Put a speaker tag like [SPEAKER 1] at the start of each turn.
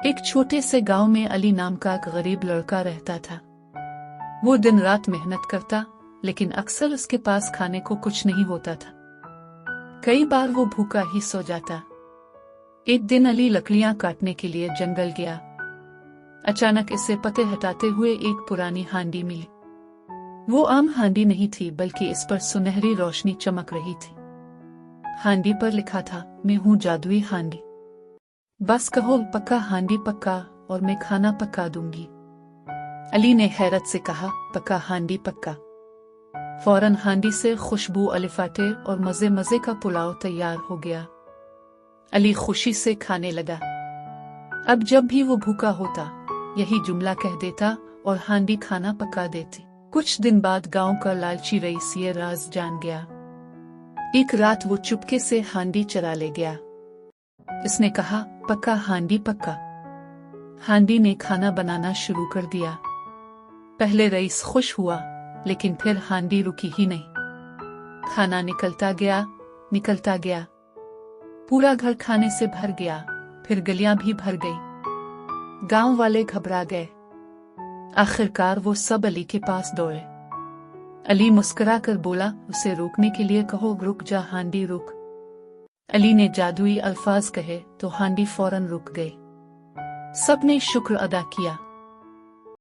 [SPEAKER 1] एक छोटे से गांव में अली नाम का एक गरीब लड़का रहता था। वो दिन रात मेहनत करता, लेकिन अक्सर उसके पास खाने को कुछ नहीं होता था। कई बार वो भूखा ही सो जाता। एक दिन अली लकड़ियां काटने के लिए जंगल गया। अचानक इससे पत्ते हटाते हुए एक पुरानी हांडी मिली। वो आम हांडी नहीं थी, बल्कि इस पर सुनहरी रोशनी चमक रही थी। हांडी पर लिखा था, मैं हूँ जादुई हांडी, बस कहो पक्का हांडी पक्का और मैं खाना पका दूंगी। अली ने हैरत से कहा, पक्का हांडी पक्का। फौरन हांडी से खुशबू अलिफाटे और मजे मजे का पुलाव तैयार हो गया। अली खुशी से खाने लगा। अब जब भी वो भूखा होता, यही जुमला कह देता और हांडी खाना पका देती। कुछ दिन बाद गांव का लालची रईस ये राज जान गया। एक रात वो चुपके से हांडी चरा ले गया। इसने कहा, पक्का हांडी पक्का। हांडी ने खाना बनाना शुरू कर दिया। पहले रईस खुश हुआ, लेकिन फिर हांडी रुकी ही नहीं। खाना निकलता गया। पूरा घर खाने से भर गया, फिर गलियां भी भर गई। गांव वाले घबरा गए। आखिरकार वो सब अली के पास दौड़े। अली मुस्कुराकर बोला, उसे रोकने के लिए कहो, रुक जा हांडी रुक। अली ने जादुई अल्फाज कहे तो हांडी फौरन रुक गई। सबने शुक्र अदा किया।